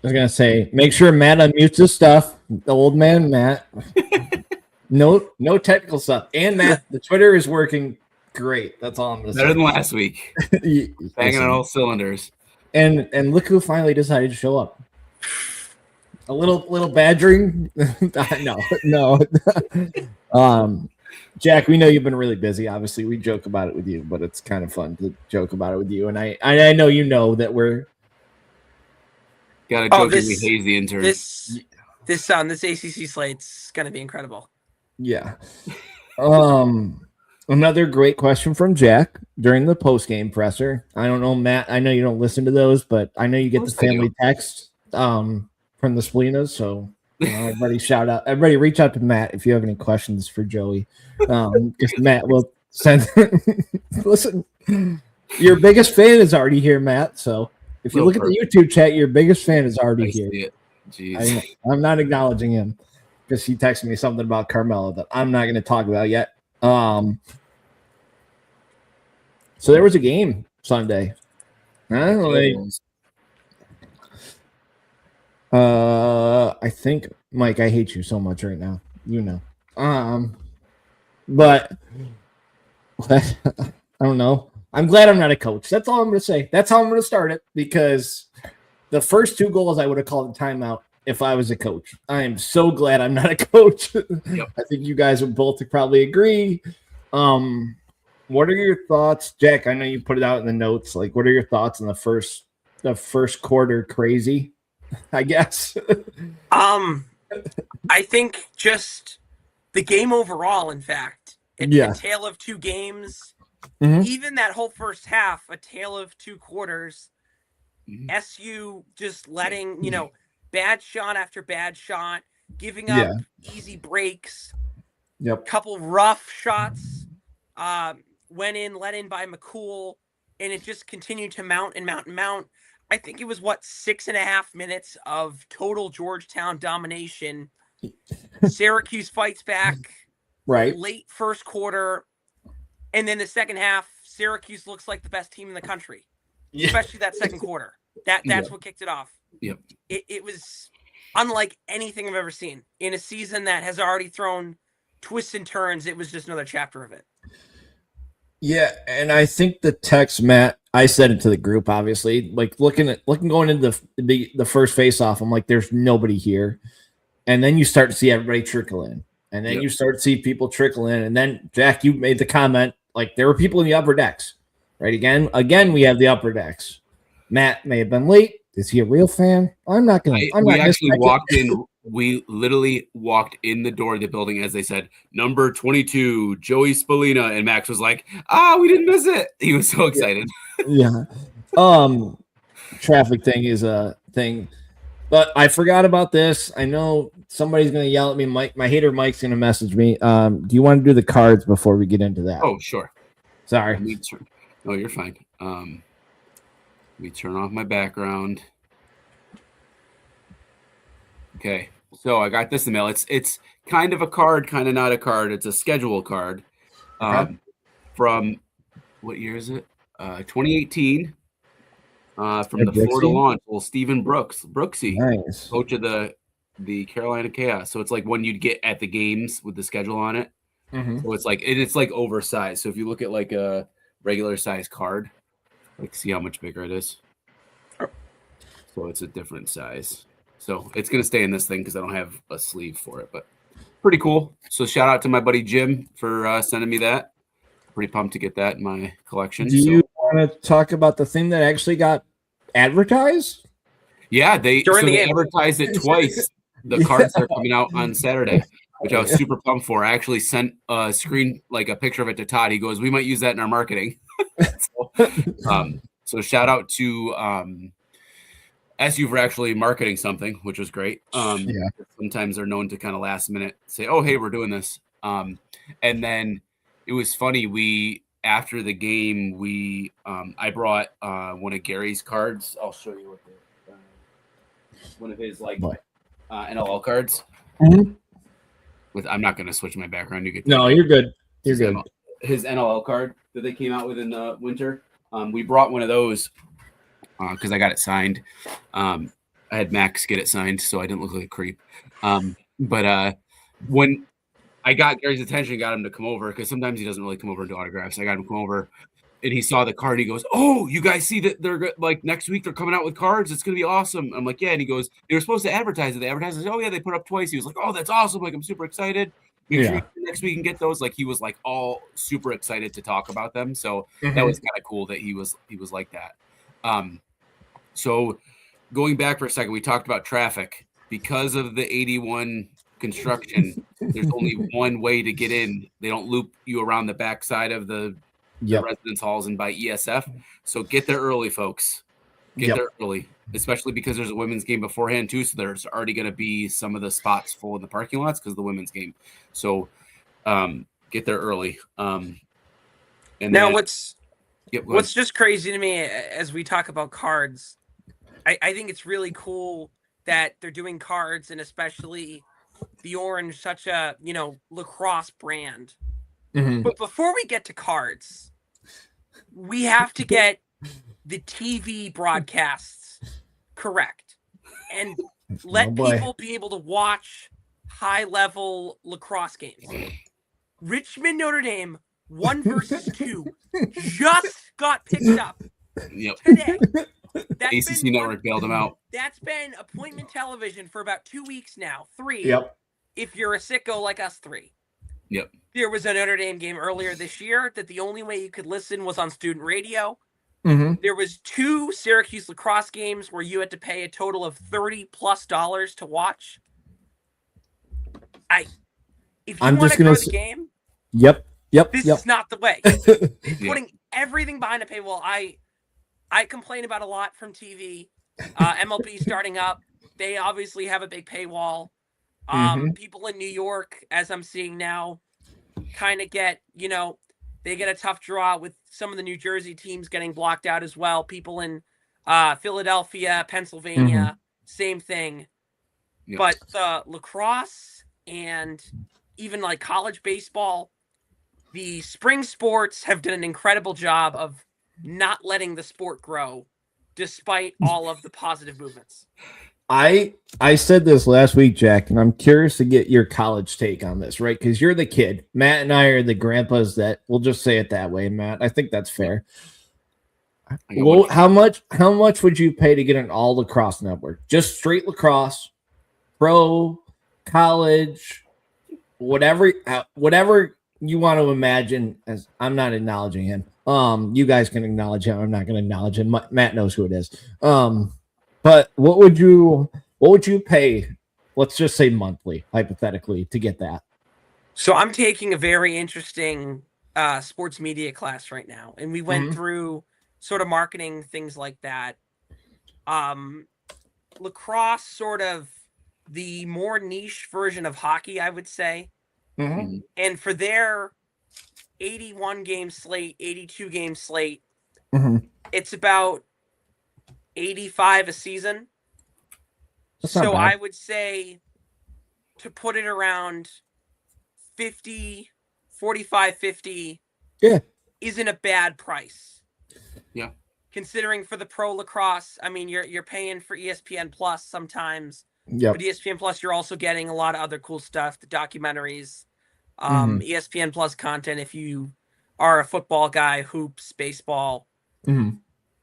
was gonna say, make sure Matt unmutes his stuff. The old man, Matt. No technical stuff. And Matt, the Twitter is working great. That's all I'm gonna say. Better than last week. Banging on all cylinders. And look who finally decided to show up. A little badgering. No. Jack, we know you've been really busy. Obviously, we joke about it with you, but it's kind of fun to joke about it with you. And I know you know that we're got a jokingly hazy intern. This ACC slate's gonna be incredible. Yeah. Another great question from Jack during the post-game presser. I don't know, Matt. I know you don't listen to those, but I know you get the family text from the Spalinas. So everybody shout out. Everybody reach out to Matt if you have any questions for Joey. Because Matt will send. Listen, your biggest fan is already here, Matt. So if you look at the YouTube chat, your biggest fan is already here. Jeez. I'm not acknowledging him because he texted me something about Carmelo that I'm not going to talk about yet. So there was a game Sunday. I think, Mike, I hate you so much right now. You know. But I don't know. I'm glad I'm not a coach. That's all I'm going to say. That's how I'm going to start it, because the first 2 goals I would have called a timeout if I was a coach. I am so glad I'm not a coach. Yep. I think you guys would both probably agree. What are your thoughts, Jack? I know you put it out in the notes. Like, what are your thoughts on the first quarter? Crazy, I guess. I think just the game overall. In fact, a tale of 2 games. Mm-hmm. Even that whole first half, a tale of 2 quarters. Mm-hmm. SU just letting bad shot after bad shot, giving up easy breaks. Yep. Couple rough shots. Went in, let in by McCool, and it just continued to mount and mount and mount. I think it was 6.5 minutes of total Georgetown domination. Syracuse fights back late first quarter, and then the second half, Syracuse looks like the best team in the country, especially that second quarter. That's what kicked it off. Yep. It was unlike anything I've ever seen in a season that has already thrown twists and turns. It was just another chapter of it. Yeah, and I think the text, Matt, I said it to the group, obviously, like looking going into the first face-off, I'm like, there's nobody here. And then you start to see everybody trickle in. And then you start to see people trickle in. And then, Jack, you made the comment, like, there were people in the upper decks, right? Again, we have the upper decks. Matt may have been late. Is he a real fan? I'm not going to. We actually walked in. We literally walked in the door of the building as they said, number 22, Joey Spalina. And Max was like, we didn't miss it. He was so excited. Yeah. Traffic thing is a thing. But I forgot about this. I know somebody's going to yell at me. Mike, my hater Mike's going to message me. Do you want to do the cards before we get into that? Oh, sure. Sorry. No, you're fine. Let me turn off my background. Okay, so I got this in the mail. It's kind of a card, kind of not a card. It's a schedule card from, what year is it? 2018 from the Florida launch. Well, Stephen Brooksy, nice. Coach of the Carolina Chaos. So it's like one you'd get at the games with the schedule on it. Mm-hmm. So it's like oversized. So if you look at like a regular size card, like see how much bigger it is. So it's a different size. So it's going to stay in this thing because I don't have a sleeve for it, but pretty cool. So shout out to my buddy Jim for sending me that. Pretty pumped to get that in my collection. Do you want to talk about the thing that actually got advertised? Yeah, they advertised it twice. The cards are coming out on Saturday, which I was super pumped for. I actually sent a screen, like a picture of it to Todd. He goes, "We might use that in our marketing." So shout out to SU for actually marketing something, which was great. Sometimes they're known to kind of last minute say, "Oh, hey, we're doing this." And then it was funny. After the game, I brought one of Gary's cards. I'll show you what one of his NLL cards. Mm-hmm. I'm not going to switch my background. You get you're good. You're good. His NLL card that they came out with in the winter. We brought one of those because I got it signed. I had Max get it signed, so I didn't look like a creep. But when I got Gary's attention, got him to come over, because sometimes he doesn't really come over and do autographs. I got him to come over, and he saw the card. And he goes, "Oh, you guys see that they're like next week they're coming out with cards? It's gonna be awesome." I'm like, "Yeah." And he goes, "They were supposed to advertise it. They advertised it. Oh yeah, they put up twice." He was like, "Oh, that's awesome! Like I'm super excited. Make sure next week you can get those." Like he was like all super excited to talk about them. So that was kind of cool that he was like that. So going back for a second, we talked about traffic. Because of the 81 construction, there's only one way to get in. They don't loop you around the backside of the residence halls and by ESF. So get there early, folks. Get there early, especially because there's a women's game beforehand too. So there's already going to be some of the spots full in the parking lots because of the women's game. So get there early. And now then, what's just crazy to me as we talk about cards, I think it's really cool that they're doing cards, and especially the orange, such a lacrosse brand. But before we get to cards, we have to get the TV broadcasts correct and let people be able to watch high-level lacrosse games. Richmond Notre Dame 1 versus 2 just got picked up today. ACC Network bailed them out. That's been appointment television for about 2 weeks now. 3. Yep. If you're a sicko like us 3. Yep. There was a Notre Dame game earlier this year that the only way you could listen was on student radio. There was 2 Syracuse lacrosse games where you had to pay a total of $30+ to watch. If you want to go to the game, this is not the way. Putting everything behind a paywall. I complain about a lot from TV. MLB starting up. They obviously have a big paywall. People in New York, as I'm seeing now, kind of get, they get a tough draw with some of the New Jersey teams getting blocked out as well. People in Philadelphia, Pennsylvania, same thing. But the lacrosse and even like college baseball, the spring sports have done an incredible job of not letting the sport grow despite all of the positive movements. I said this last week, Jack, and I'm curious to get your college take on this, right? Because you're the kid. Matt and I are the grandpas that, we'll just say it that way, Matt. I think that's fair. Well, how much would you pay to get an all lacrosse network? Just straight lacrosse, pro, college, whatever you want to imagine. As I'm not acknowledging him. You guys can acknowledge him. I'm not going to acknowledge him. Matt knows who it is. But what would you pay? Let's just say monthly, hypothetically, to get that. So I'm taking a very interesting sports media class right now, and we went through sort of marketing things like that. Lacrosse, sort of the more niche version of hockey, I would say. And for their 81 game slate, 82 game slate, it's about 85 a season. So I would say to put it around 50, 45, 50 isn't a bad price. Yeah. Considering for the pro lacrosse, I mean, you're paying for ESPN Plus sometimes. Yeah. But ESPN Plus, you're also getting a lot of other cool stuff, the documentaries, ESPN Plus content if you are a football guy, hoops, baseball.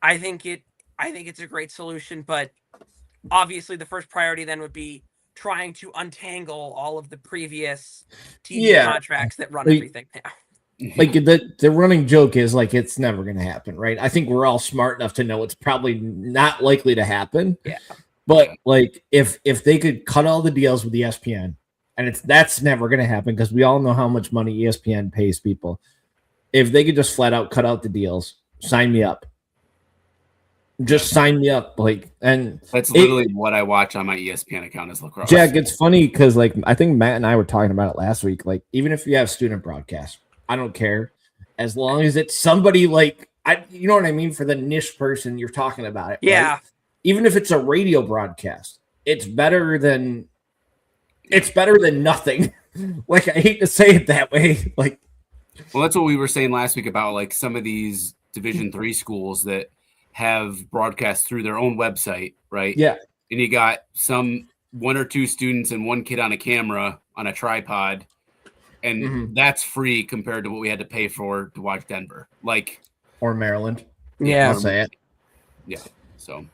I think it's a great solution, but obviously the first priority then would be trying to untangle all of the previous TV contracts that run everything now. Like the running joke is like it's never going to happen, right? I think we're all smart enough to know it's probably not likely to happen. Yeah. But like if they could cut all the deals with ESPN, and that's never going to happen because we all know how much money ESPN pays people. If they could just flat out cut out the deals, sign me up. Just sign me up, and that's literally what I watch on my ESPN account is lacrosse. Jack, it's funny because I think Matt and I were talking about it last week. Like, even if you have student broadcast, I don't care, as long as it's somebody you know what I mean, for the niche person you're talking about it. Yeah. Right? Even if it's a radio broadcast, it's better than nothing. I hate to say it that way. Well, that's what we were saying last week about some of these Division III schools that have broadcast through their own website, right? Yeah. and you got one or two students and one kid on a camera on a tripod, and that's free compared to what we had to pay for to watch Denver, or Maryland. Yeah, I'll say it. Yeah. So,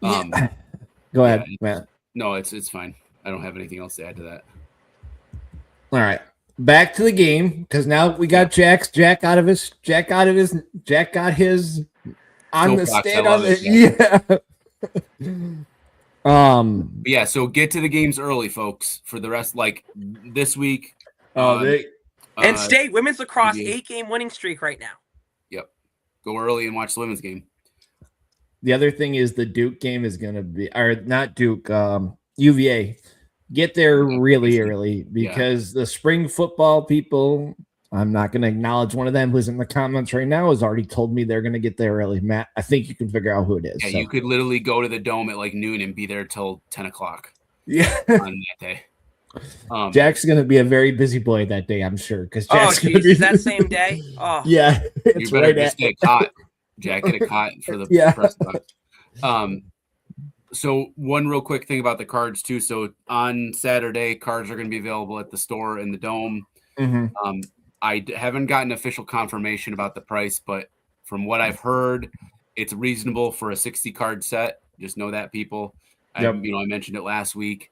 go ahead, Matt. No, it's fine. I don't have anything else to add to that. All right, back to the game because now we got Jack got his on the stand on the yeah. So get to the games early, folks. For the rest, this week. And State women's lacrosse 8-game winning streak right now. Yep, go early and watch the women's game. The other thing is the Duke game is going to be, or not Duke, UVA. Get there really early because the spring football people, I'm not going to acknowledge one of them who's in the comments right now, has already told me they're going to get there early. Matt, I think you can figure out who it is. Yeah, you could literally go to the Dome at noon and be there till 10 o'clock. Yeah. On that day. Jack's going to be a very busy boy that day, I'm sure. Because is that same day? Oh. Yeah. You better just get caught. Jack, get a cot for the press box. So one real quick thing about the cards too. So on Saturday, cards are going to be available at the store in the Dome. Mm-hmm. I haven't gotten official confirmation about the price, but from what I've heard, it's reasonable for a 60 card set. Just know that, people. Yep. I mentioned it last week.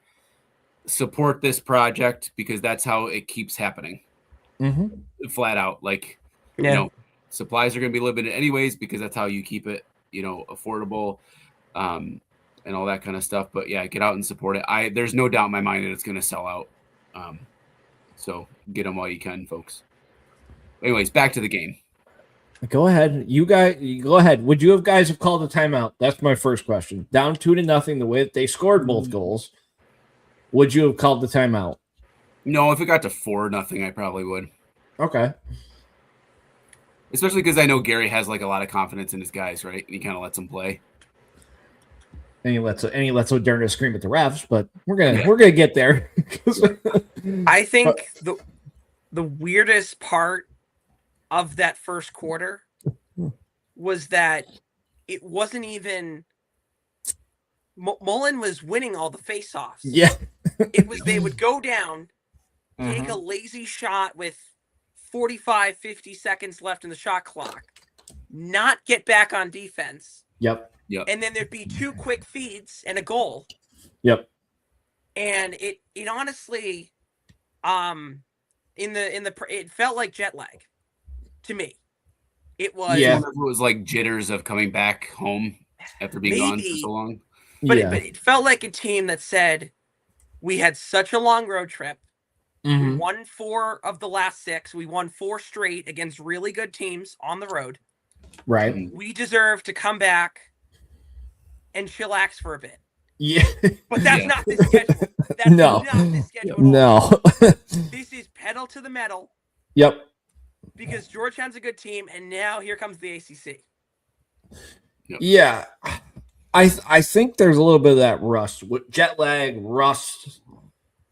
Support this project because that's how it keeps happening. Mm-hmm. Flat out, supplies are going to be limited anyways because that's how you keep it, affordable. And all that kind of stuff. But yeah, get out and support it. There's no doubt in my mind that it's going to sell out. So get them while you can, folks. Anyways, back to the game. Go ahead. You go ahead. Would you guys have called a timeout? That's my first question. Down 2-0, the way that they scored both goals. Would you have called the timeout? No, if it got to 4-0, I probably would. Okay. Especially because I know Gary has a lot of confidence in his guys, right? And he kind of lets them play. And he lets Moderna scream at the refs, but we're gonna get there. I think the weirdest part of that first quarter was that it wasn't even Mullen was winning all the faceoffs. Yeah, it was they would go down, take a lazy shot with 45, 50 seconds left in the shot clock, not get back on defense. Yep. And then there'd be 2 quick feeds and a goal. Yep. And it honestly, it felt like jet lag to me. It was. Yeah. It was like jitters of coming back home after being gone for so long. But it felt like a team that said, we had such a long road trip. We won 4 of the last 6. We won 4 straight against really good teams on the road. Right. We deserve to come back and chillax for a bit. Yeah. But that's not the schedule. That's not the schedule at all. No. This is pedal to the metal. Yep. Because Georgetown's a good team, and now here comes the ACC. Yep. Yeah. I think there's a little bit of that rust. With jet lag, rust.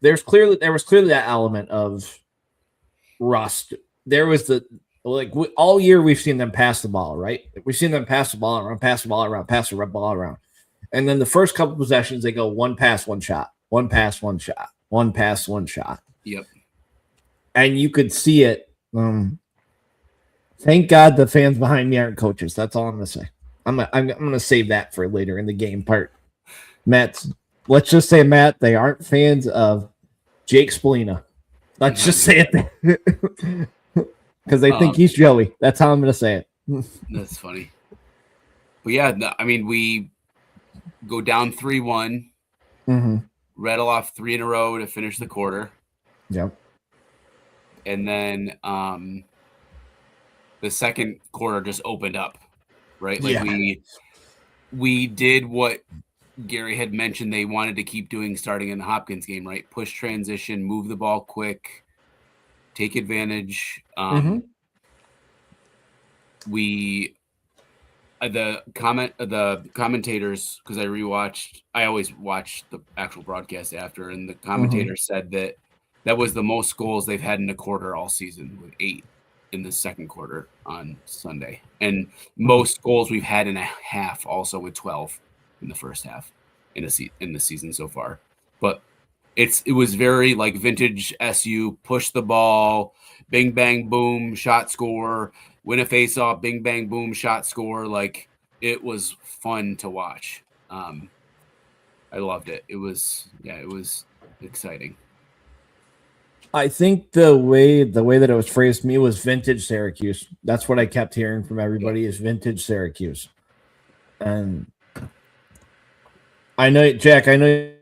There was clearly that element of rust. There was all year we've seen them pass the ball, right? We've seen them pass the ball around, pass the ball around. And then the first couple possessions, they go 1 pass, 1 shot, 1 pass, 1 shot, 1 pass, 1 shot. Yep. And you could see it. Thank God the fans behind me aren't coaches. That's all I'm going to say. I'm going to save that for later in the game part. Let's just say, Matt, they aren't fans of Jake Spalina. Let's just say it. Because they think he's Joey. That's how I'm going to say it. That's funny. But yeah, we go down 3-1, rattle off 3 in a row to finish the quarter. Yep. And then the second quarter just opened up, right? We did what Gary had mentioned they wanted to keep doing starting in the Hopkins game, right? Push transition, move the ball quick, take advantage. The commentators, because I always watch the actual broadcast after, and the commentator said that was the most goals they've had in a quarter all season, with 8 in the second quarter on Sunday, and most goals we've had in a half also with 12. in the first half in the season so far. But it was very like vintage SU, push the ball, bing bang boom, shot score, win a face off, bing bang boom, shot score. Like it was fun to watch. I loved it. It was exciting. I think the way that it was phrased to me was vintage Syracuse. That's what I kept hearing from everybody is vintage Syracuse. And I know, Jack, Ooh,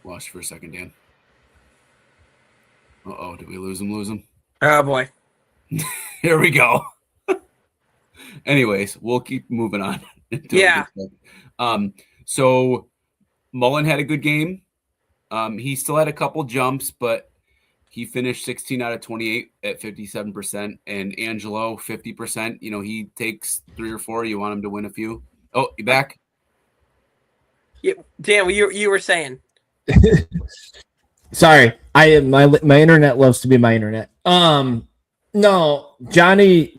lost you for a second, Dan. Uh-oh, did we lose him? Oh, boy. Here we go. Anyways, we'll keep moving on. Yeah. So Mullen had a good game. He still had a couple jumps, but he finished 16 out of 28 at 57%. And Angelo, 50%. You know, he takes 3 or 4. You want him to win a few. Oh, you back? Yeah, Dan, you were saying. Sorry, my internet loves to be my internet. No, Johnny,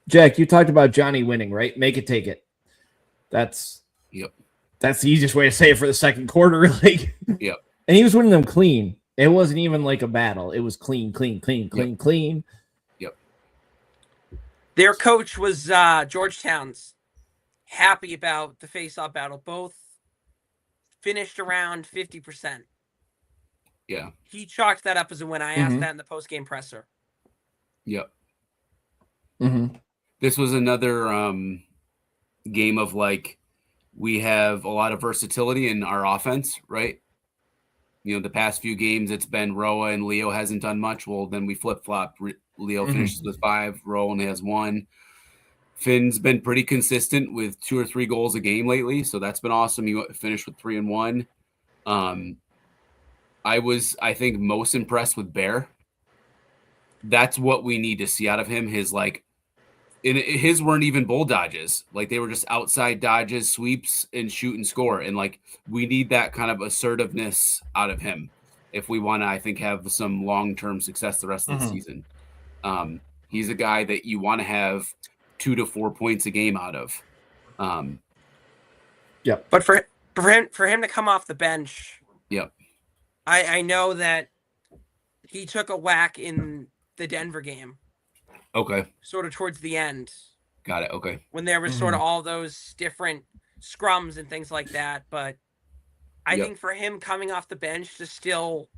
Jack, you talked about Johnny winning, right? Make it, take it. That's the easiest way to say it for the second quarter. Like, yep. And he was winning them clean. It wasn't even like a battle. It was clean. Yep. Their coach was Georgetown's happy about the face-off battle. Both finished around 50%. Yeah. He chalked that up as a win. I asked that in the post-game presser. Yep. Mm-hmm. This was another game of like we have a lot of versatility in our offense, right? You know, the past few games it's been Roa and Leo hasn't done much. Well, then we flip-flop. Leo finishes with 5. Roa only has 1. Finn's been pretty consistent with 2 or 3 goals a game lately, so that's been awesome. He finished with 3 and 1. I was, I think, most impressed with Bear. That's what we need to see out of him. His his weren't even bull dodges. Like they were just outside dodges, sweeps, and shoot and score. And like we need that kind of assertiveness out of him if we want to, I think, have some long-term success the rest of the season. He's a guy that you want to have 2 to 4 points a game out of. Yep. But for him to come off the bench, yep. I know that he took a whack in the Denver game. Okay. Sort of towards the end. Got it. Okay. When there was sort of all those different scrums and things like that. But I think for him coming off the bench to still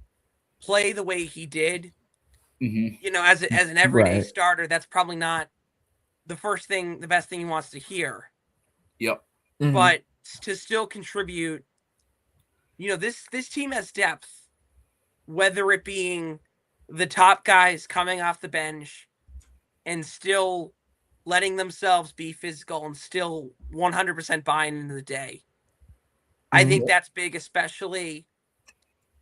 play the way he did, you know, as an everyday starter, that's probably not the best thing he wants to hear. Yep. But to still contribute, you know, this team has depth, whether it being the top guys coming off the bench and still letting themselves be physical and still 100% buying into the day. I think that's big, especially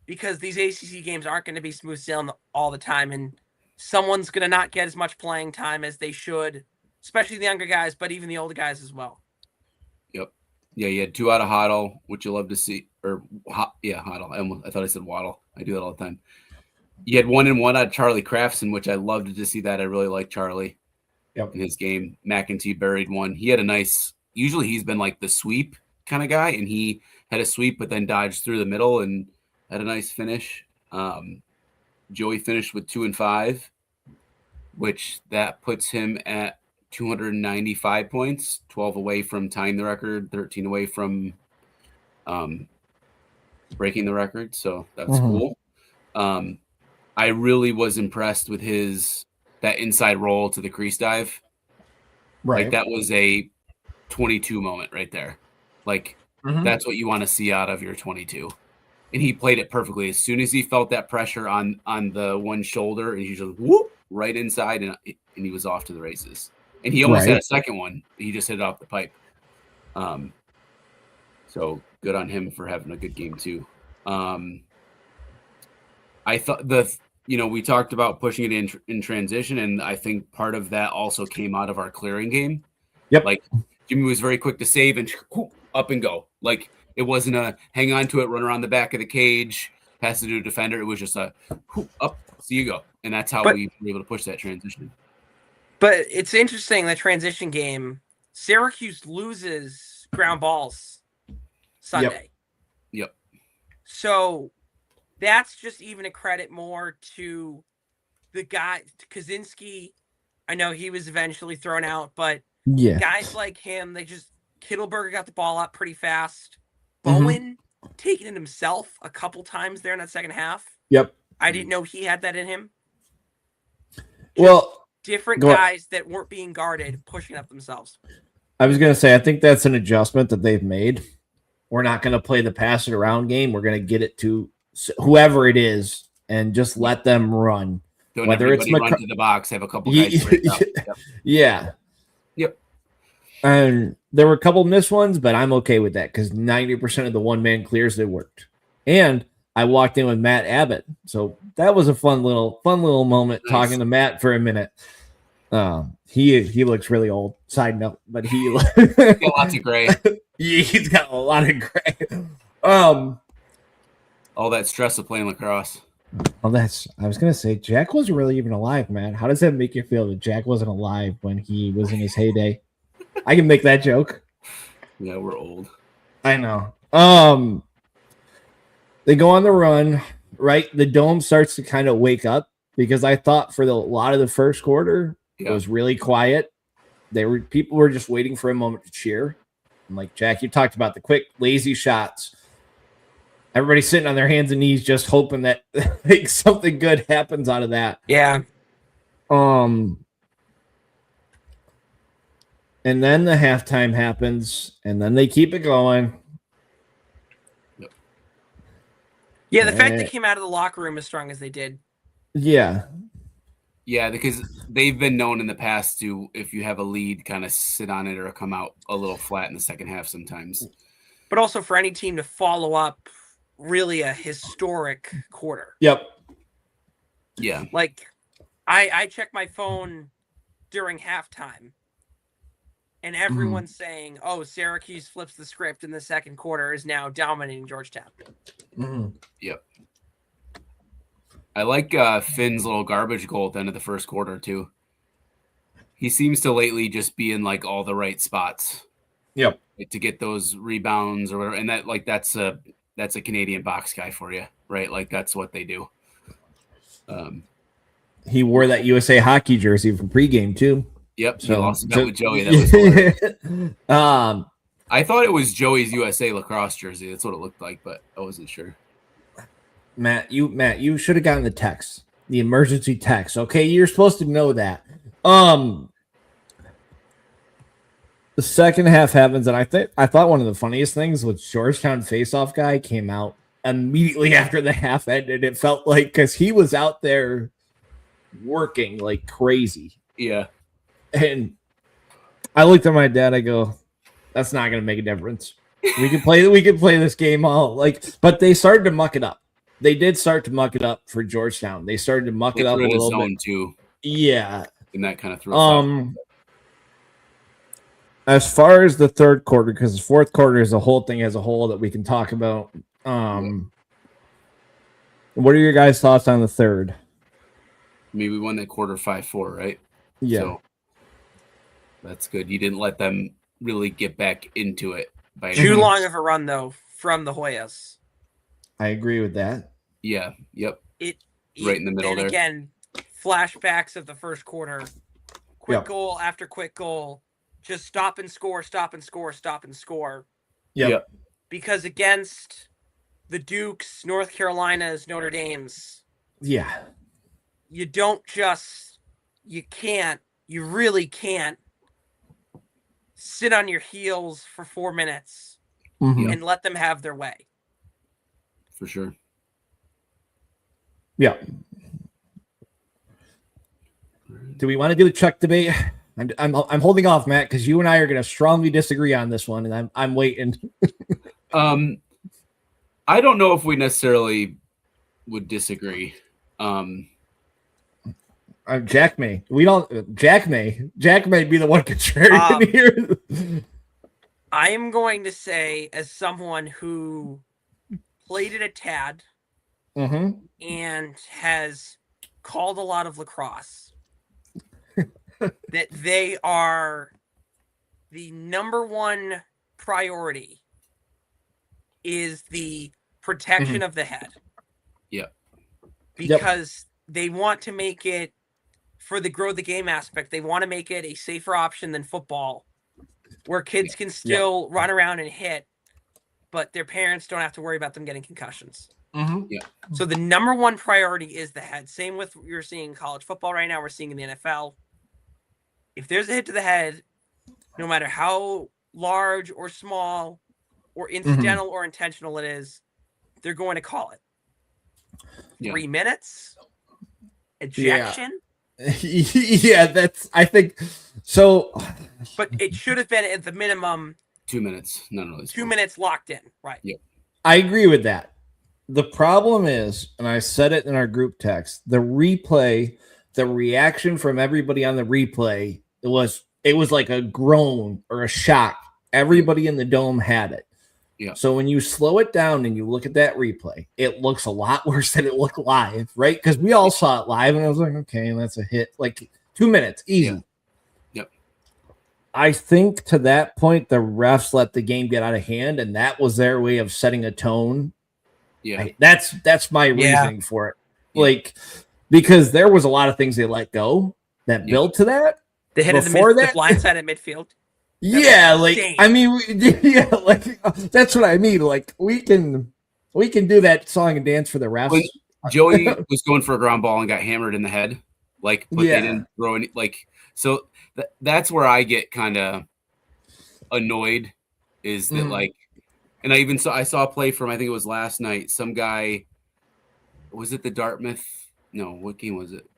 because these ACC games aren't going to be smooth sailing all the time, and someone's going to not get as much playing time as they should, especially the younger guys, but even the older guys as well. Yep. Yeah, you had 2 out of Hoddle, which you love to see. Or, Hoddle. I thought I said Waddle. I do that all the time. You had 1 and 1 out of Charlie Crafton, which I loved to see that. I really like Charlie in his game. McEntee buried 1. He had a nice – usually he's been like the sweep kind of guy, and he had a sweep but then dodged through the middle and had a nice finish. Joey finished with 2 and 5, which that puts him at 295 points, 12 away from tying the record, 13 away from breaking the record. So that's cool. I really was impressed with that inside roll to the crease dive. Right. Like that was a 22 moment right there. Like that's what you want to see out of your 22. And he played it perfectly. As soon as he felt that pressure on the one shoulder, and he just whoop right inside, and he was off to the races. And he almost had a second one. He just hit it off the pipe. So good on him for having a good game too. I thought we talked about pushing it in transition, and I think part of that also came out of our clearing game. Yep. Like Jimmy was very quick to save and up and go. Like it wasn't a hang on to it, run around the back of the cage, pass it to a defender. It was just a up, so you go. And that's how we were able to push that transition. But it's interesting, the transition game, Syracuse loses ground balls Sunday. Yep. So that's just even a credit more to the guy, Kaczynski. I know he was eventually thrown out, but guys like him, Kittleberger got the ball up pretty fast. Bowen taking it himself a couple times there in that second half. Yep. I didn't know he had that in him. Well, different guys that weren't being guarded pushing up themselves. I was going to say, I think that's an adjustment that they've made. We're not going to play the pass it around game. We're going to get it to whoever it is and just let them run. Don't whether it's run to the box, have a couple guys. Yeah. Yep. And there were a couple missed ones, but I'm okay with that because 90% of the one-man clears, they worked. And I walked in with Matt Abbott. So that was a fun little moment talking to Matt for a minute. He looks really old. Side note, but he got lots of gray. He's got a lot of gray. All that stress of playing lacrosse. Well, I was gonna say Jack wasn't really even alive, man. How does that make you feel that Jack wasn't alive when he was in his heyday? I can make that joke. Yeah, we're old. I know. They go on the run, right? The dome starts to kind of wake up because I thought for a lot of the first quarter it was really quiet. People were just waiting for a moment to cheer. And like Jack, you talked about the quick, lazy shots. Everybody's sitting on their hands and knees, just hoping that like, something good happens out of that. Yeah. And then the halftime happens, and then they keep it going. Yeah, the fact they came out of the locker room as strong as they did. Yeah. Yeah, because they've been known in the past to, if you have a lead, kind of sit on it or come out a little flat in the second half sometimes. But also for any team to follow up really a historic quarter. Yep. Yeah. Like, I checked my phone during halftime, and everyone's saying, oh, Syracuse flips the script in the second quarter, is now dominating Georgetown. Yep. I like Finn's little garbage goal at the end of the first quarter, too. He seems to lately just be in, like, all the right spots. Yep. Like, to get those rebounds or whatever. And that, like, that's a Canadian box guy for you, right? Like, that's what they do. He wore that USA hockey jersey for pregame, too. Yep. So, he lost a bet with Joey. That was I thought it was Joey's USA lacrosse jersey. That's what it looked like, but I wasn't sure. Matt, you should have gotten the text, the emergency text. Okay, you're supposed to know that. The second half happens, and I thought one of the funniest things was Georgetown faceoff guy came out immediately after the half ended. It felt like because he was out there working like crazy. Yeah, and I looked at my dad. I go, "That's not going to make a difference. We can play this game all like." But they started to muck it up. They did start to muck it up for Georgetown. They started to muck it up a little bit too. Yeah, and that kind of threw us off. As far as the third quarter, because the fourth quarter is a whole thing as a whole that we can talk about. What are your guys' thoughts on the third? I mean, we won that quarter 5-4, right? Yeah. So that's good. You didn't let them really get back into it. By Too long of a run, though, from the Hoyas. I agree with that. Yeah. Yep. Right in the middle there. Again, flashbacks of the first quarter. Quick goal after quick goal. Just stop and score, stop and score, stop and score. Yep. Because against the Dukes, North Carolinas, Notre Dames. Yeah. You really can't sit on your heels for 4 minutes and let them have their way. For sure. Yeah. Do we want to do the Chuck debate? I'm holding off, Matt, because you and I are going to strongly disagree on this one, and I'm waiting. I don't know if we necessarily would disagree. Jack may. Jack may be the one contrarian here. I am going to say, as someone who played it a tad and has called a lot of lacrosse, that they are the number one priority is the protection of the head. Yeah. Because they want to make it, for the grow the game aspect, they want to make it a safer option than football, where kids can still run around and hit, but their parents don't have to worry about them getting concussions. Yeah. So the number one priority is the head. Same with what you're seeing in college football right now. We're seeing in the NFL. If there's a hit to the head, no matter how large or small or incidental or intentional it is, they're going to call it. 3 minutes, ejection. Yeah, that's, I think so. But it should have been at the minimum 2 minutes. None of those. 2 minutes locked in, right? Yeah. I agree with that. The problem is, and I said it in our group text, the replay, the reaction from everybody on the replay, it was like a groan or a shock. Everybody in the dome had it. Yeah. So when you slow it down and you look at that replay, it looks a lot worse than it looked live, right? Because we all saw it live, and I was like, okay, that's a hit. Like 2 minutes, easy. Yeah. Yep. I think to that point, the refs let the game get out of hand, and that was their way of setting a tone. Yeah. That's my reasoning for it. Yeah. Like, because there was a lot of things they let go that built to that. They hit the blind side at midfield. Yeah, like insane. I mean, yeah, like that's what I mean. Like we can do that song and dance for the refs. When Joey was going for a ground ball and got hammered in the head, like, but they didn't throw any. Like, so that's where I get kind of annoyed. Is that like, and I saw a play from, I think it was last night. Some guy, was it the Dartmouth? No, what game was it?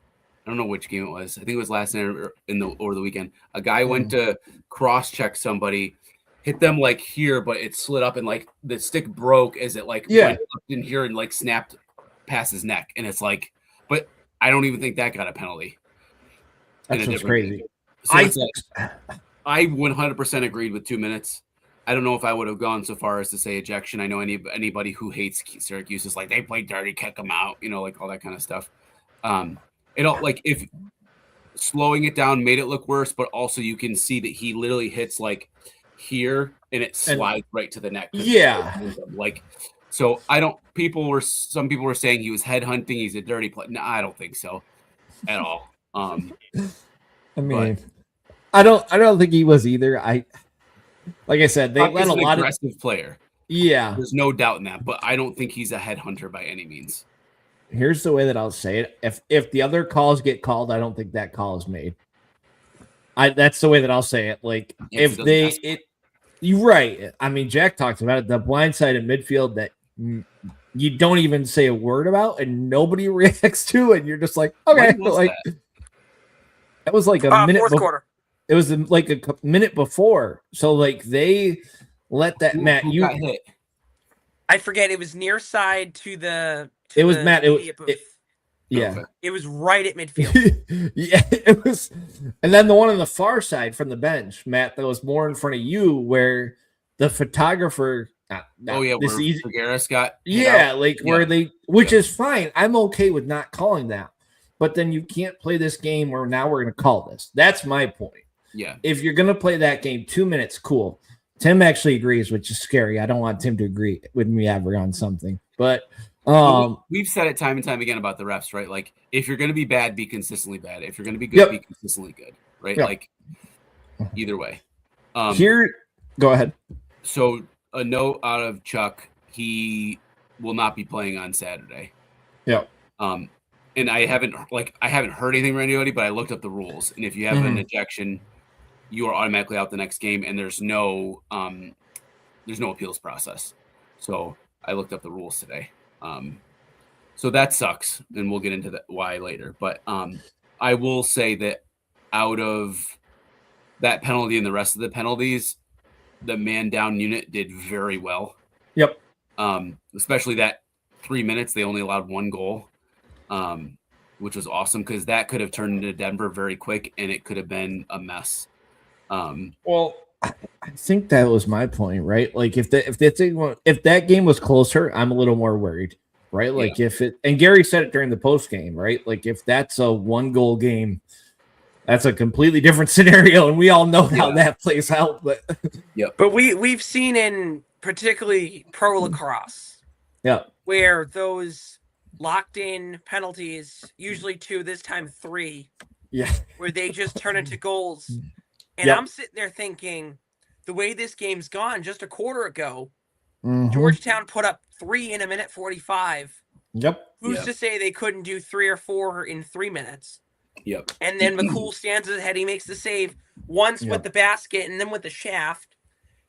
I don't know which game it was. I think it was last night or over the weekend. A guy went to cross-check somebody, hit them like here, but it slid up and like the stick broke as it like went up in here and like snapped past his neck. And it's like, but I don't even think that got a penalty. That's just crazy. So I 100% agreed with 2 minutes. I don't know if I would have gone so far as to say ejection. I know anybody who hates Syracuse is like, they play dirty, kick them out, like all that kind of stuff. Like if slowing it down made it look worse, but also you can see that he literally hits like here and it slides right to the neck. Yeah. Like, so some people were saying he was headhunting. He's a dirty player. No, I don't think so at all. I mean, I don't think he was either. Like I said, they let a lot of aggressive player. Yeah. There's no doubt in that, but I don't think he's a headhunter by any means. Here's the way that I'll say it. If the other calls get called, I don't think that call is made. That's the way that I'll say it. Like you're right. I mean, Jack talks about it. The blind side of midfield that you don't even say a word about and nobody reacts to, and you're just like, okay, like that was like a minute. Fourth quarter. It was like a minute before. So like they let that Matt. Who got hit? I forget. It was near side to the. It was Matt. Yeah. It was right at midfield. Yeah, it was. And then the one on the far side from the bench, Matt, that was more in front of you, where the photographer. Where Figueres got. Where they, which is fine. I'm okay with not calling that, but then you can't play this game where now we're going to call this. That's my point. Yeah. If you're going to play that game 2 minutes, cool. Tim actually agrees, which is scary. I don't want Tim to agree with me ever on something, but. We've said it time and time again about the refs, right? Like, if you're going to be bad, be consistently bad. If you're going to be good, be consistently good, right? Yep. Like, either way. Here, go ahead. So, a note out of Chuck: he will not be playing on Saturday. Yeah. And I haven't heard anything from anybody, but I looked up the rules, and if you have an ejection, you are automatically out the next game, and there's no appeals process. So I looked up the rules today. So that sucks, and we'll get into that why later. But I will say that out of that penalty and the rest of the penalties, the man down unit did very well. Yep. Especially that 3 minutes, they only allowed one goal, which was awesome because that could have turned into Denver very quick, and it could have been a mess. Well, I think that was my point, right? Like if that game was closer, I'm a little more worried, right? Like and Gary said it during the post game, right? Like if that's a 1 goal game, that's a completely different scenario, and we all know how that plays out. But but we've seen in particularly pro lacrosse, where those locked in penalties, usually 2, this time 3, where they just turn into goals. And I'm sitting there thinking, the way this game's gone, just a quarter ago, Georgetown put up 3 in a minute 45. Who's to say they couldn't do 3 or 4 in 3 minutes? And then McCool stands ahead. He makes the save once with the basket and then with the shaft.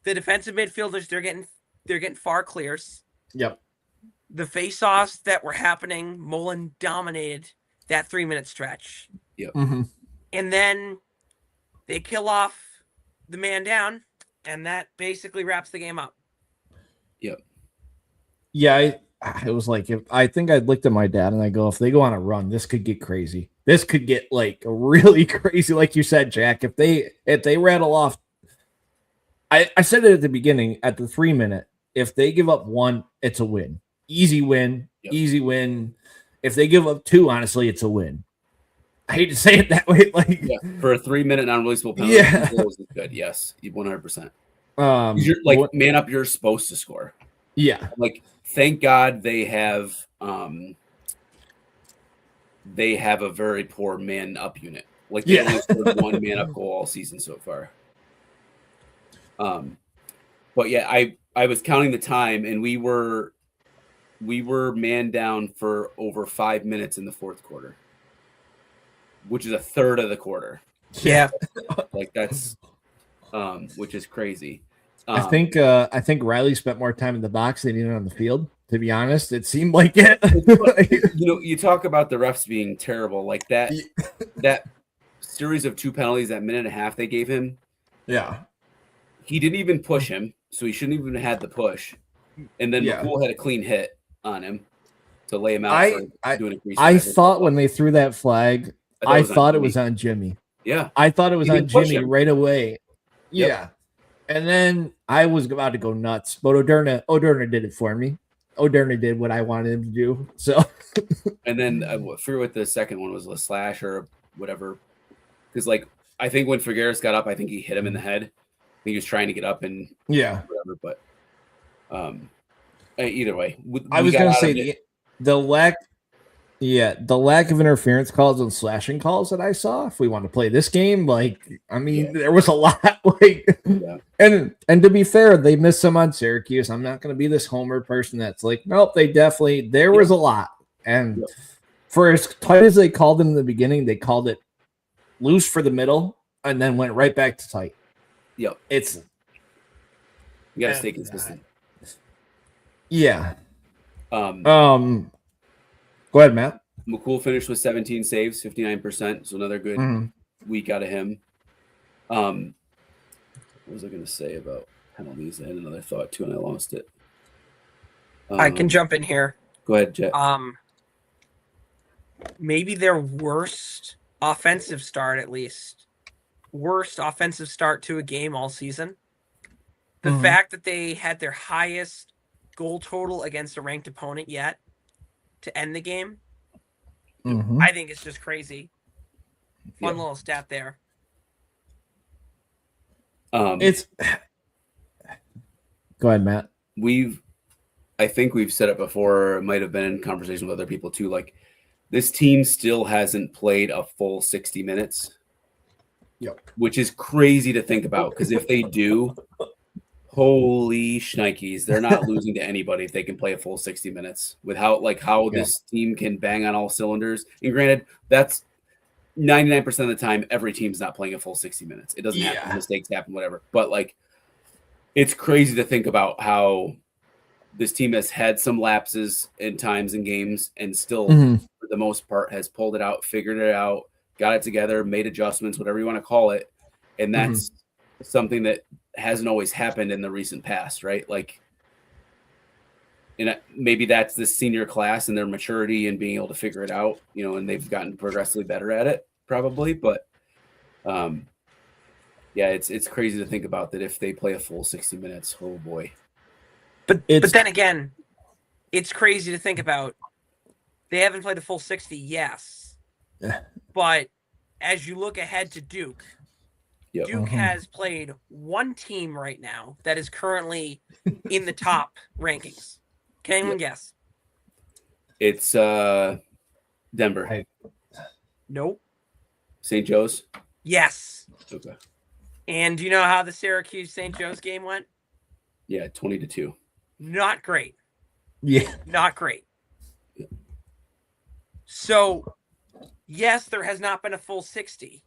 The defensive midfielders, they're getting far clears. The face-offs that were happening, Mullen dominated that 3-minute stretch. And then they kill off the man down, and that basically wraps the game up. It was like, I think I looked at my dad and I go, if they go on a run, this could get crazy. This could get like really crazy, like you said, Jack. If they rattle off, I said it at the beginning, at the 3-minute, if they give up 1, it's a win. Easy win. If they give up 2, honestly, it's a win. I hate to say it that way. Like for a 3-minute non-releasable penalty, goals is good. Yes, 100%. You're like man up. You're supposed to score. Like thank God they have a very poor man up unit. Like they only scored 1 man up goal all season so far. But yeah, I was counting the time, and we were man down for over 5 minutes in the fourth quarter, which is a third of the quarter. Like that's which is crazy. I think Riley spent more time in the box than he did on the field. To be honest, it seemed like it. You talk about the refs being terrible, like that series of 2 penalties, that minute and a half they gave him. He didn't even push him, so he shouldn't even have had the push. And then McCool had a clean hit on him to lay him out. I thought when they threw that flag, I thought it was on Jimmy. I thought it was on Jimmy right away. And then I was about to go nuts, but O'Derna did it for me. O'Derna did what I wanted him to do. So, and then I forget what the second one was, a slash or whatever. Because like I think when Figueres got up, I think he hit him in the head. I think he was trying to get up and whatever. But either way, I was going to say the lack of interference calls and slashing calls that I saw. If we want to play this game, there was a lot. And to be fair, they missed some on Syracuse. I'm not going to be this homer person that's like, nope. There was a lot. And for as tight as they called them in the beginning, they called it loose for the middle and then went right back to tight. You got to stay consistent. Go ahead, Matt. McCool finished with 17 saves, 59%. So another good week out of him. What was I going to say about penalties? I had another thought too, and I lost it. I can jump in here. Go ahead, Jet. Maybe their worst offensive start, at least. Worst offensive start to a game all season. The fact that they had their highest goal total against a ranked opponent yet to end the game, I think it's just crazy. Fun little stat there. Go ahead, Matt. I think we've said it before. It might have been in conversation with other people too. Like this team still hasn't played a full 60 minutes. Which is crazy to think about, because if they do, holy shnikes, they're not losing to anybody if they can play a full 60 minutes with how this team can bang on all cylinders. And granted, that's 99% of the time, every team's not playing a full 60 minutes. It doesn't happen. Mistakes happen, whatever. But like, it's crazy to think about how this team has had some lapses in times and games and still, for the most part, has pulled it out, figured it out, got it together, made adjustments, whatever you want to call it. And that's something that hasn't always happened in the recent past, right? Like, and maybe that's the senior class and their maturity and being able to figure it out, and they've gotten progressively better at it probably. But it's crazy to think about that if they play a full 60 minutes, oh boy. But then again, it's crazy to think about. They haven't played a full 60, yes. But as you look ahead to Duke, Yep. Duke has played one team right now that is currently in the top rankings. Can anyone guess? It's Denver. Nope. St. Joe's? Yes. Okay. And do you know how the Syracuse St. Joe's game went? Yeah, 20-2. Not great. Yeah. Not great. So, yes, there has not been a full 60.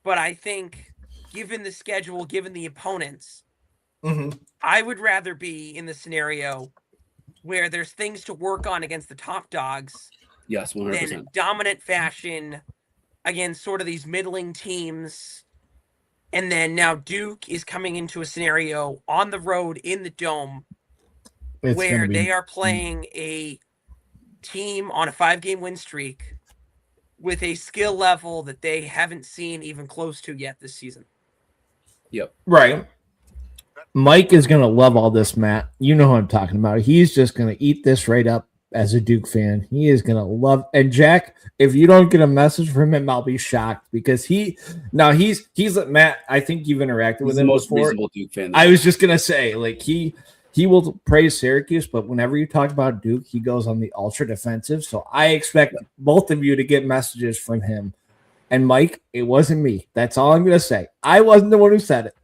But I think, given the schedule, given the opponents, I would rather be in the scenario where there's things to work on against the top dogs. Yes, 100%. Than dominant fashion against sort of these middling teams. And then now Duke is coming into a scenario on the road in the Dome where they are playing a team on a 5-game win streak with a skill level that they haven't seen even close to yet this season. Yep. Right. Mike is going to love all this, Matt. You know who I'm talking about. He's just going to eat this right up as a Duke fan. He is going to love. And Jack, if you don't get a message from him, I'll be shocked because he's Matt. I think you've interacted with him most before. Reasonable Duke fan. I was just going to say, like, he will praise Syracuse, but whenever you talk about Duke, he goes on the ultra defensive. So I expect both of you to get messages from him. And Mike, it wasn't me. That's all I'm going to say. I wasn't the one who said it.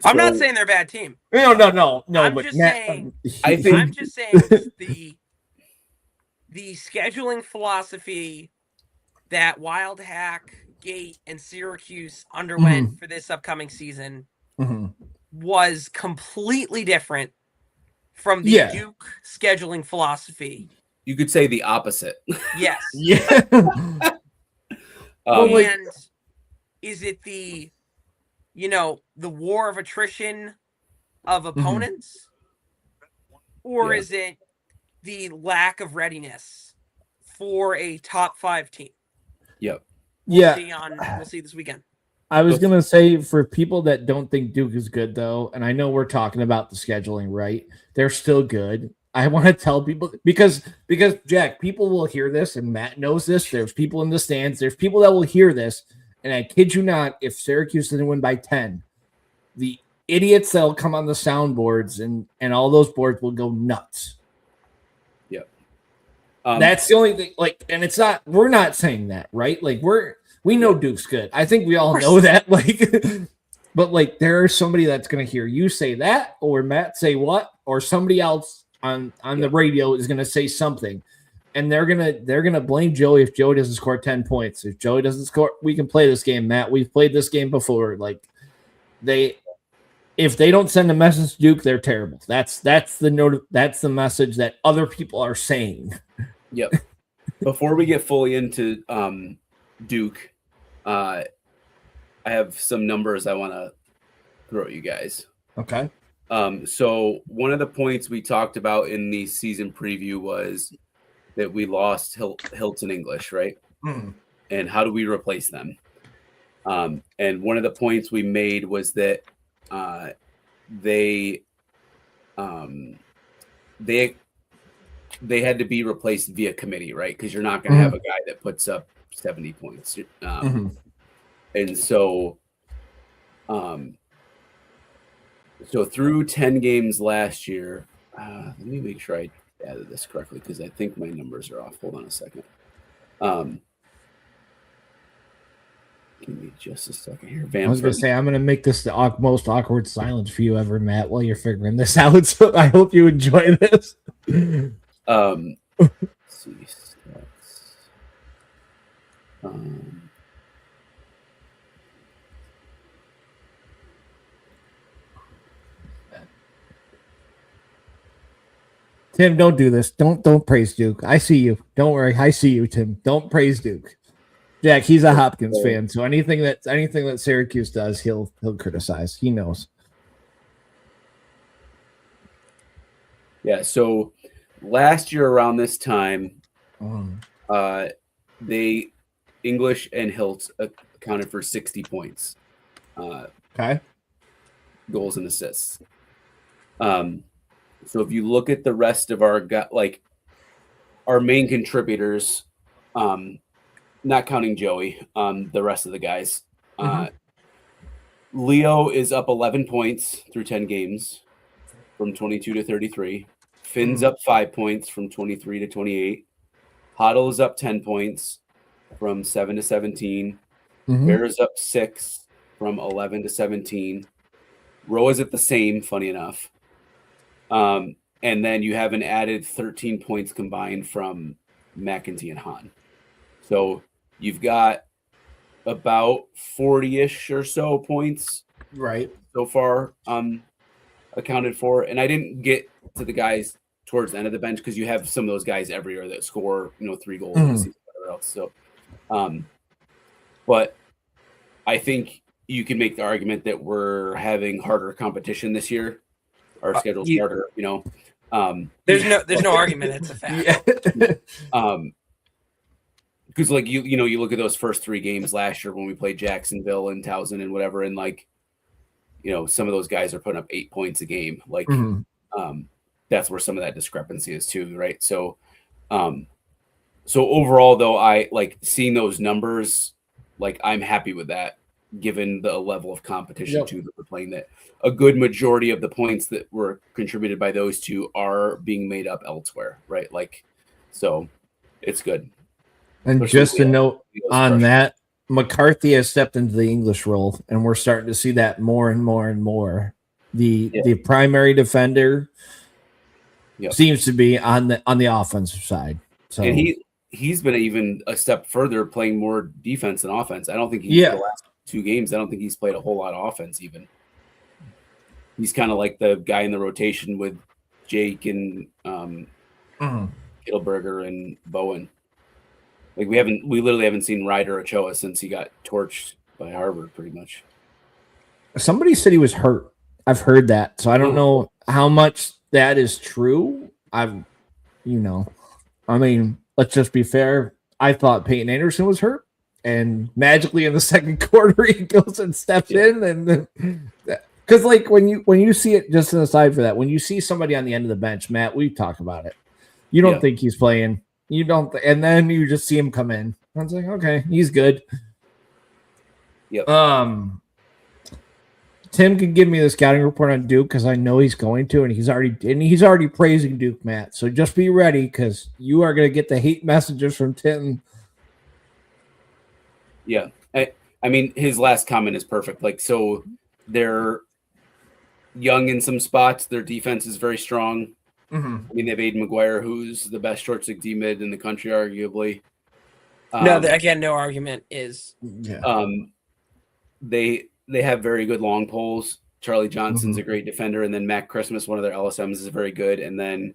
I'm not saying they're a bad team. No. I'm but just Matt, saying. I think I'm just saying the scheduling philosophy that Wild Hack, Gate, and Syracuse underwent for this upcoming season was completely different from the Duke scheduling philosophy. You could say the opposite. Yes. Yeah. And is it the war of attrition of opponents? Or is it the lack of readiness for a top 5 team? Yep. We'll see this weekend. I was going to say, for people that don't think Duke is good, though, and I know we're talking about the scheduling, right? They're still good. I want to tell people because Jack, people will hear this, and Matt knows this. There's people in the stands. There's people that will hear this, and I kid you not, if Syracuse didn't win by 10, the idiots that'll come on the soundboards and all those boards will go nuts. Yep. That's the only thing. Like, and it's not. We're not saying that, right? Like, we know Duke's good. I think we all know that. Like, but like, there is somebody that's going to hear you say that, or Matt say what, or somebody else on the radio is going to say something, and they're gonna blame Joey if Joey doesn't score 10 points. If Joey doesn't score, we can play this game, Matt. We've played this game before. Like, if they don't send a message to Duke, they're terrible. That's the message that other people are saying. Yep. Before we get fully into Duke, I have some numbers I want to throw at you guys. Okay. So one of the points we talked about in the season preview was that we lost Hilton English, right? And how do we replace them? And one of the points we made was that they had to be replaced via committee, right? Because you're not going to have a guy that puts up 70 points. And so through 10 games last year, let me make sure I added this correctly because I think my numbers are off. Hold on a second. Give me just a second here. I was going to say, I'm going to make this the most awkward silence for you ever, Matt, while you're figuring this out. So I hope you enjoy this. Let's see. Tim, don't do this. Don't praise Duke. I see you. Don't worry. I see you, Tim. Don't praise Duke. Jack, he's a Hopkins fan, so anything that Syracuse does, he'll criticize. He knows. Yeah, so last year around this time, they English and Hilt accounted for 60 points. Okay. Goals and assists. So if you look at the rest of our main contributors, not counting Joey, the rest of the guys. Leo is up 11 points through 10 games from 22 to 33. Finn's up 5 points from 23 to 28. Hoddle is up 10 points from 7 to 17. Bear is up 6 from 11 to 17. Roe is at the same, funny enough. And then you have an added 13 points combined from McEntee and Hahn. So you've got about 40-ish or so points so far accounted for. And I didn't get to the guys towards the end of the bench because you have some of those guys every year that score, 3 goals in the season, whatever else. So, but I think you can make the argument that we're having harder competition this year. Our schedule's harder, There's no argument. It's a fact. Because like you look at those first 3 games last year when we played Jacksonville and Towson and whatever, and like some of those guys are putting up 8 points a game. Like that's where some of that discrepancy is too, right? So overall though, I like seeing those numbers. Like I'm happy with that, given the level of competition too that we're playing. That a good majority of the points that were contributed by those two are being made up elsewhere, right? Like, so it's good. And just a note on that, McCarthy has stepped into the English role, and we're starting to see that more and more and more. The primary defender seems to be on the offensive side. So and he's been even a step further, playing more defense than offense. I don't think the last 2 games, I don't think he's played a whole lot of offense even. He's kind of like the guy in the rotation with Jake and Kittelberger and Bowen. Like we literally haven't seen Ryder Ochoa since he got torched by Harvard, pretty much. Somebody said he was hurt. I've heard that, so I don't know how much that is true. I mean, let's just be fair. I thought Peyton Anderson was hurt, and magically in the second quarter he goes and steps in, and because like when you see it, just an aside for that, when you see somebody on the end of the bench, Matt, we've talked about it. You don't think he's playing. You don't, and then you just see him come in. I was like, okay, he's good. Yep. Tim can give me the scouting report on Duke because I know he's going to, and he's already praising Duke, Matt. So just be ready because you are going to get the hate messages from Tim. Yeah, I mean, his last comment is perfect. Like, so they're young in some spots. Their defense is very strong. I mean, they have Aiden McGuire, who's the best short stick D mid in the country, arguably. No argument is. They have very good long poles. Charlie Johnson's a great defender, and then Mac Christmas, one of their LSMs, is very good, and then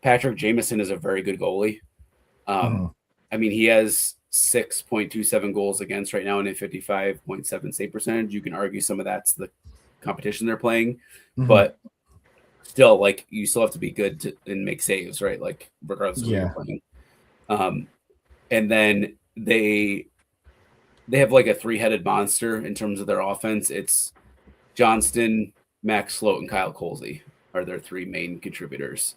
Patrick Jameson is a very good goalie. I mean, he has 6.27 goals against right now and a 55.7 save percentage. You can argue some of that's the competition they're playing, but still, like, you still have to be good and make saves, right? Like, regardless of who you're playing. And then they have like a 3-headed monster in terms of their offense. It's Johnston, Max Sloat, and Kyle Colsey are their 3 main contributors.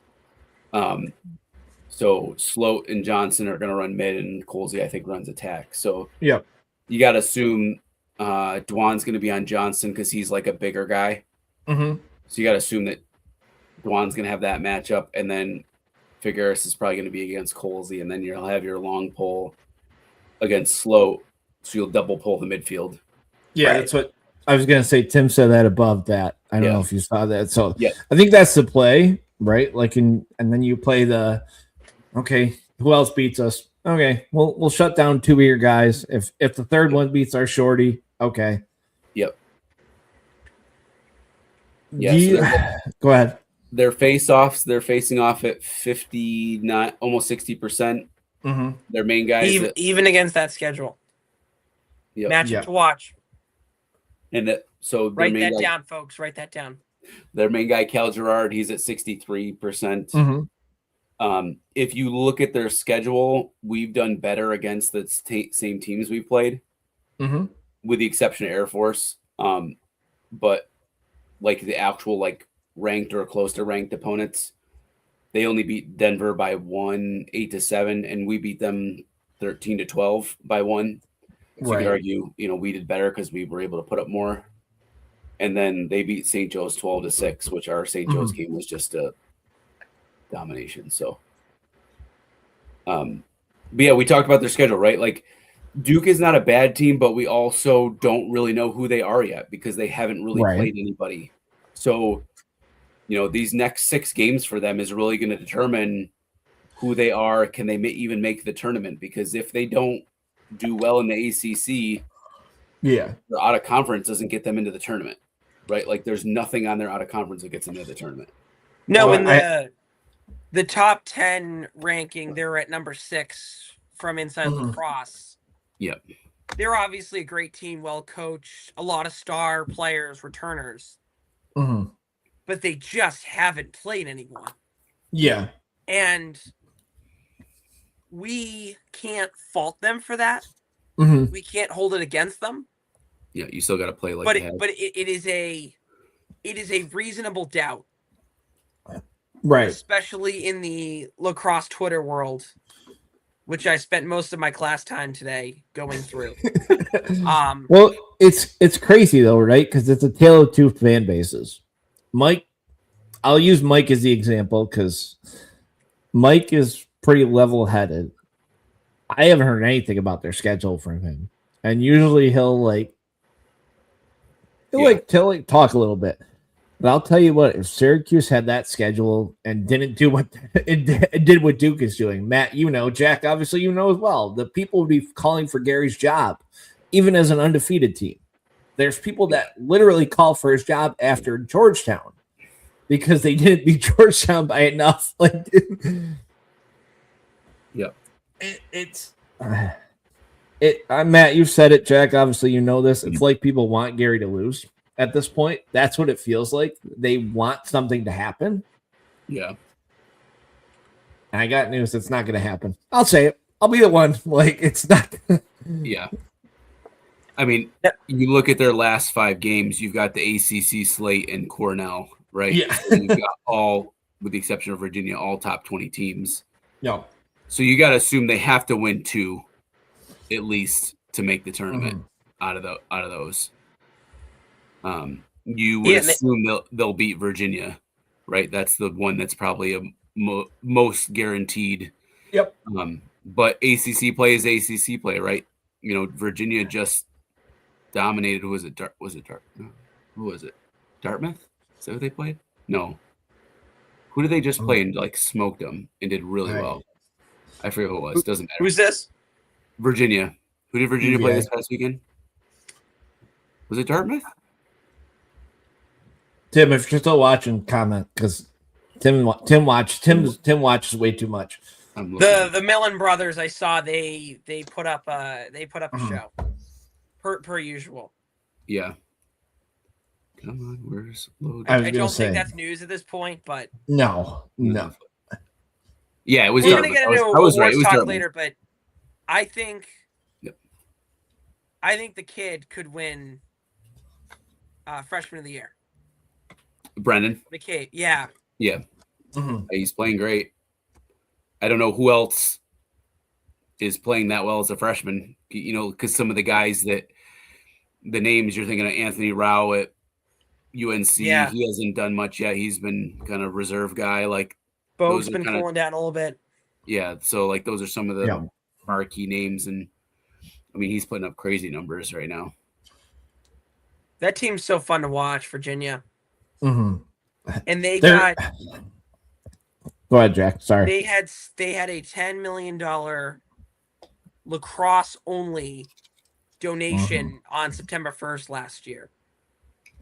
So Sloat and Johnson are going to run mid, and Colsey, I think, runs attack. So you got to assume Dwan's going to be on Johnson because he's like a bigger guy. So you got to assume that Dwan's going to have that matchup, and then Figueres is probably going to be against Colsey, and then you'll have your long pole against Sloat, so you'll double pull the midfield. Yeah, that's what I was going to say. Tim said that above that. I don't know if you saw that. So I think that's the play, right? Like, and then you play the who else beats us? Okay, we'll shut down 2 of your guys. If the third one beats our shorty, okay. Go ahead. Their face-offs, they're facing off at 59, almost 60%. Their main guys, even against that schedule. Matchup to watch. And so write that down, folks. Write that down. Their main guy, Cal Gerard, he's at 63%. If you look at their schedule, we've done better against the same teams we've played, with the exception of Air Force. But like the actual like ranked or close to ranked opponents, they only beat Denver by 1, 8-7, and we beat them 13-12 by one. So you could Right. argue, we did better because we were able to put up more. And then they beat St. Joe's 12-6, which our St. Joe's game was just a domination. So, but yeah, we talked about their schedule, right? Like Duke is not a bad team, but we also don't really know who they are yet because they haven't really played anybody. So, these next 6 games for them is really going to determine who they are. Can they even make the tournament? Because if they don't do well in the ACC, Yeah, their out of conference doesn't get them into the tournament, right? Like there's nothing on their out of conference that gets them into the tournament. No, in the top 10 ranking, they're at number 6 from Inside Lacrosse. Yep. They're obviously a great team, well coached, a lot of star players, returners. But they just haven't played anyone. Yeah. And we can't fault them for that. We can't hold it against them. Yeah, you still got to play like that. But it is a reasonable doubt. Right. Especially in the lacrosse Twitter world, which I spent most of my class time today going through. Well, it's crazy though, right? Because it's a tale of two fan bases. Mike, I'll use Mike as the example because Mike is pretty level-headed. I haven't heard anything about their schedule from him, and usually he'll talk a little bit. But I'll tell you what, if Syracuse had that schedule and didn't do what it did what Duke is doing, Matt, Jack, obviously as well, the people would be calling for Gary's job, even as an undefeated team. There's people that literally call for his job after Georgetown because they didn't beat Georgetown by enough. Matt, you've said it, Jack. Obviously, this. It's like people want Gary to lose. At this point, that's what it feels like. They want something to happen. Yeah. And I got news. It's not going to happen. I'll say it. I'll be the one. It's not. Yeah. I mean, you look at their last 5 games, you've got the ACC slate and Cornell, right? Yeah. So you've got all, with the exception of Virginia, all top 20 teams. No. So you got to assume they have to win 2 at least to make the tournament out of those. You would assume they'll beat Virginia, right? That's the one that's probably a most guaranteed. Yep. But ACC play is ACC play, right? Virginia just dominated. Was it Dartmouth? Who was it? Dartmouth? Is that what they played? No. Who did they just play and smoked them and did really well? I forget who it was. Doesn't matter. Who's this? Virginia. Who did Virginia play this past weekend? Was it Dartmouth? Tim, if you're still watching, comment because Tim watches way too much. The Millen brothers, I saw they put up a show per usual. Yeah. Come on, where's load? I don't think that's news at this point, but no. Yeah, it was. We're gonna get into I was right. It was talk Dartmouth later, but I think the kid could win freshman of the year. Brennan McCabe, yeah. He's playing great. I don't know who else is playing that well as a freshman, because some of the guys the names you're thinking of, Anthony Rao at UNC, he hasn't done much yet. He's been kind of reserve guy. Bo's been cooling down a little bit. Yeah, so those are some of the marquee names, and I mean he's putting up crazy numbers right now. That team's so fun to watch, Virginia. And got. Go ahead, Jack. Sorry. They had a $10 million lacrosse only donation on September 1st last year.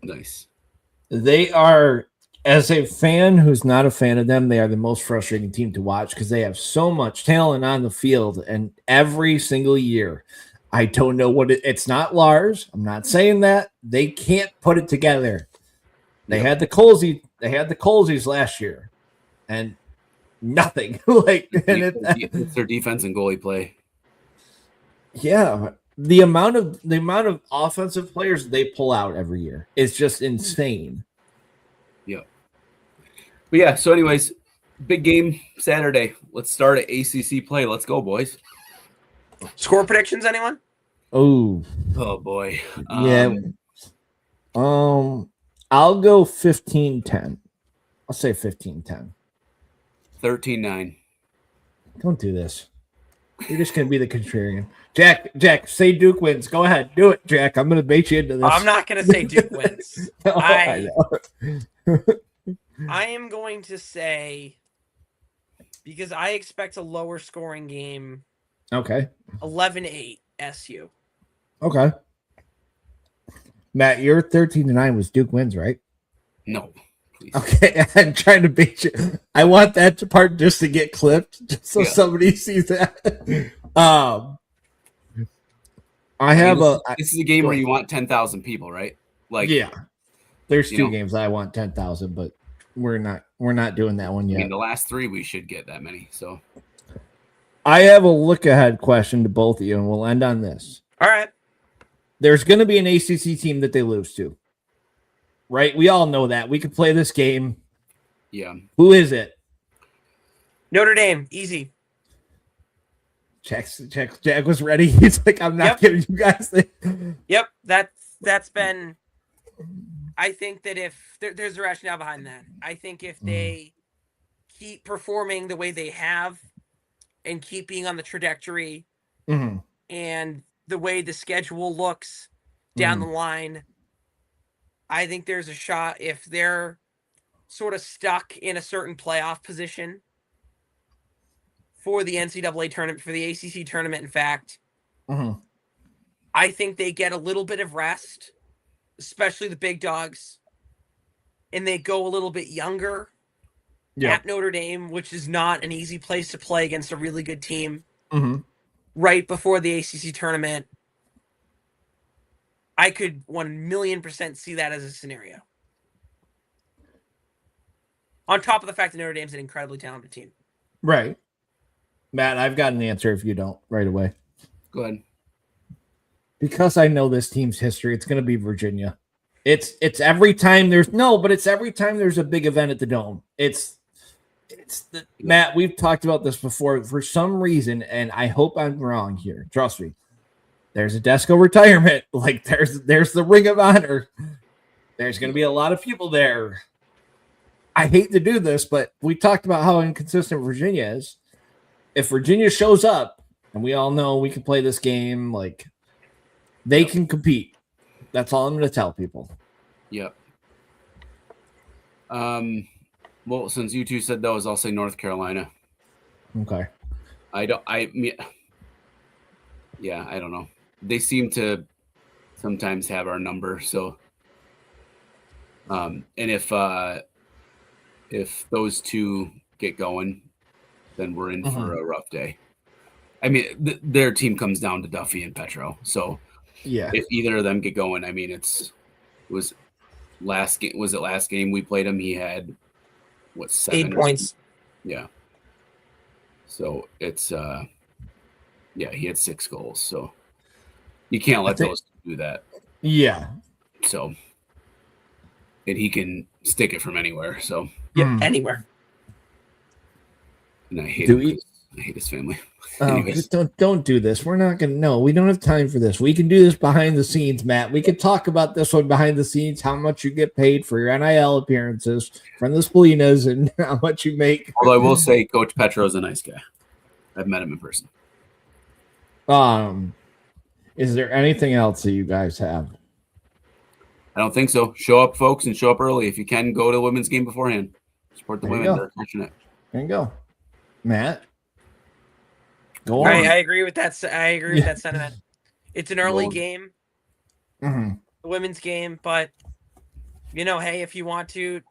Nice. They are, as a fan who's not a fan of them, they are the most frustrating team to watch because they have so much talent on the field, and every single year, I don't know what it's not Lars. I'm not saying that they can't put it together. They had the Colesies last year, and nothing. It's their defense and goalie play. Yeah, the amount of offensive players they pull out every year is just insane. Yeah. But yeah, so anyways, big game Saturday. Let's start at ACC play. Let's go, boys. Score predictions, anyone? Oh boy. yeah. I'll go 15-10. I'll say 15-10. 13-9. Don't do this. You're just gonna be the contrarian. Jack, say Duke wins. Go ahead, do it, Jack. I'm gonna bait you into this. I'm not gonna say Duke wins. No, I know. I am going to say, because I expect a lower scoring game. Okay. 11-8 SU. Okay. Matt, your 13-9 was Duke wins, right? No. Please. Okay, I'm trying to bait you. I want that part just to get clipped, just so somebody sees that. I have this is a game where you want 10,000 people, right? Like, yeah. There's two games I want 10,000, but we're not doing that one yet. I mean, the last 3 we should get that many. So I have a look ahead question to both of you, and we'll end on this. All right. There's going to be an ACC team that they lose to, right? We all know that. We could play this game. Yeah. Who is it? Notre Dame, easy. Jack was ready. He's like, I'm not giving you guys this. Yep, that's been. I think that if there's a rationale behind that, I think if they keep performing the way they have and keeping on the trajectory and the way the schedule looks down the line, I think there's a shot if they're sort of stuck in a certain playoff position for the NCAA tournament, for the ACC tournament, in fact, I think they get a little bit of rest, especially the big dogs, and they go a little bit younger at Notre Dame, which is not an easy place to play against a really good team right before the ACC tournament. I could 1,000,000% see that as a scenario. On top of the fact that Notre Dame's an incredibly talented team. Right. Matt, I've got an answer if you don't right away. Go ahead. Because I know this team's history, it's going to be Virginia. It's every time there's a big event at the Dome. Matt, we've talked about this before. For some reason, and I hope I'm wrong here, trust me, there's a Desco retirement. Like there's the Ring of Honor. There's going to be a lot of people there. I hate to do this, but we talked about how inconsistent Virginia is. If Virginia shows up, and we all know we can play this game, like they can compete. That's all I'm going to tell people. Yep. Well, since you two said those, I'll say North Carolina. Okay. I don't know. They seem to sometimes have our number. So, and if those two get going, then we're in for a rough day. I mean, their team comes down to Duffy and Petro. So, yeah, if either of them get going, I mean, was it last game we played him? He had 7 8 points. Yeah. So it's he had 6 goals. So you can't let those do that. Yeah. So and he can stick it from anywhere. So anywhere. And I hate his family. Just don't do this. We're not gonna. No, we don't have time for this. We can do this behind the scenes, Matt. We can talk about this one behind the scenes. How much you get paid for your NIL appearances from the Splinas, and how much you make. Although I will say, Coach Petro is a nice guy. I've met him in person. Is there anything else that you guys have? I don't think so. Show up, folks, and show up early. If you can, go to the women's game beforehand. Support the women. They're crushing it. There you go, Matt. Go on. I agree with that. I agree with that sentiment. It's an early game, the women's game, but hey, if you want to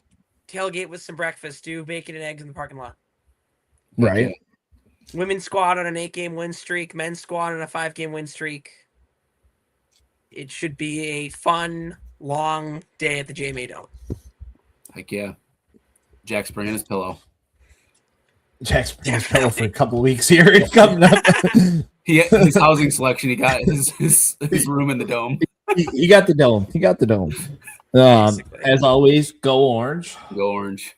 tailgate with some breakfast, do bacon and eggs in the parking lot. Right. Women's squad on an 8-game win streak, men's squad on a 5-game win streak. It should be a fun, long day at the JMA Dome. Heck yeah. Jack's bringing his pillow. Jack's bringing his pillow for a couple weeks here. Coming up. His housing selection. He got his room in the dome. He got the dome. As always, go Orange. Go Orange.